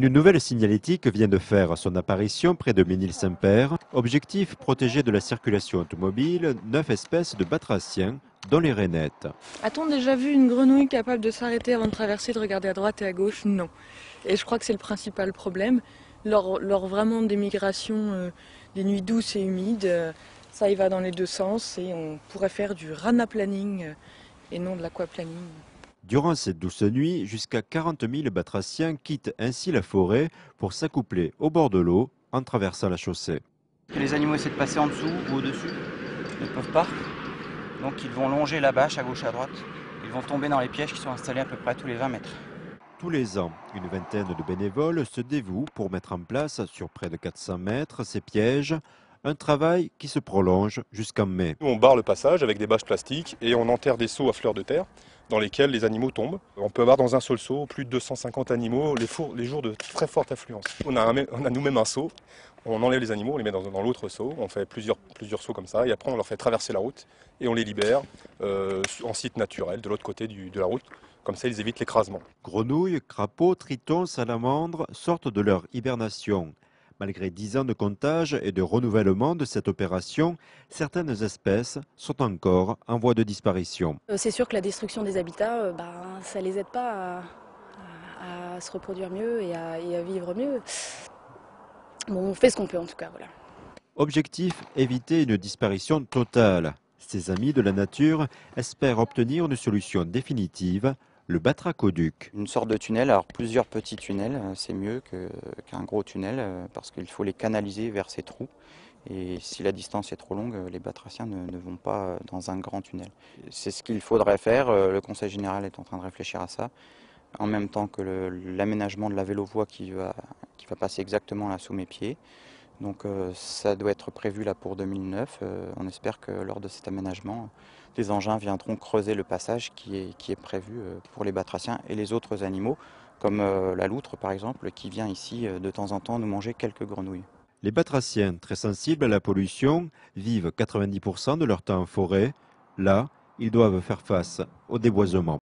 Une nouvelle signalétique vient de faire son apparition près de Ménil-Saint-Père. Objectif, protéger de la circulation automobile 9 espèces de batraciens, dont les rainettes. A-t-on déjà vu une grenouille capable de s'arrêter avant de traverser, de regarder à droite et à gauche? Non. Et je crois que c'est le principal problème. Lors vraiment des migrations, des nuits douces et humides, ça y va dans les deux sens et on pourrait faire du ranaplaning et non de l'aquaplaning. Durant cette douce nuit, jusqu'à 40 000 batraciens quittent ainsi la forêt pour s'accoupler au bord de l'eau en traversant la chaussée. Les animaux essaient de passer en dessous ou au-dessus, ils ne peuvent pas. Donc ils vont longer la bâche à gauche et à droite. Ils vont tomber dans les pièges qui sont installés à peu près tous les 20 mètres. Tous les ans, une vingtaine de bénévoles se dévouent pour mettre en place, sur près de 400 mètres, ces pièges, un travail qui se prolonge jusqu'en mai. On barre le passage avec des bâches plastiques et on enterre des seaux à fleur de terre dans lesquels les animaux tombent. On peut avoir dans un seul seau plus de 250 animaux les jours de très forte affluence. On a nous-mêmes un seau, on enlève les animaux, on les met dans l'autre seau, on fait plusieurs seaux comme ça et après on leur fait traverser la route et on les libère en site naturel de l'autre côté de la route. Comme ça, ils évitent l'écrasement. Grenouilles, crapauds, tritons, salamandres sortent de leur hibernation. Malgré 10 ans de comptage et de renouvellement de cette opération, certaines espèces sont encore en voie de disparition. C'est sûr que la destruction des habitats, ça les aide pas à se reproduire mieux et à vivre mieux. Bon, on fait ce qu'on peut en tout cas, voilà. Objectif, éviter une disparition totale. Ces amis de la nature espèrent obtenir une solution définitive, le batracoduc. Une sorte de tunnel, alors plusieurs petits tunnels, c'est mieux qu'un gros tunnel parce qu'il faut les canaliser vers ces trous. Et si la distance est trop longue, les batraciens ne vont pas dans un grand tunnel. C'est ce qu'il faudrait faire, le Conseil général est en train de réfléchir à ça, en même temps que l'aménagement de la vélo-voie qui va passer exactement là sous mes pieds. Donc ça doit être prévu là pour 2009. On espère que lors de cet aménagement, les engins viendront creuser le passage qui est prévu pour les batraciens et les autres animaux, comme la loutre par exemple, qui vient ici de temps en temps nous manger quelques grenouilles. Les batraciens, très sensibles à la pollution, vivent 90% de leur temps en forêt. Là, ils doivent faire face au déboisement.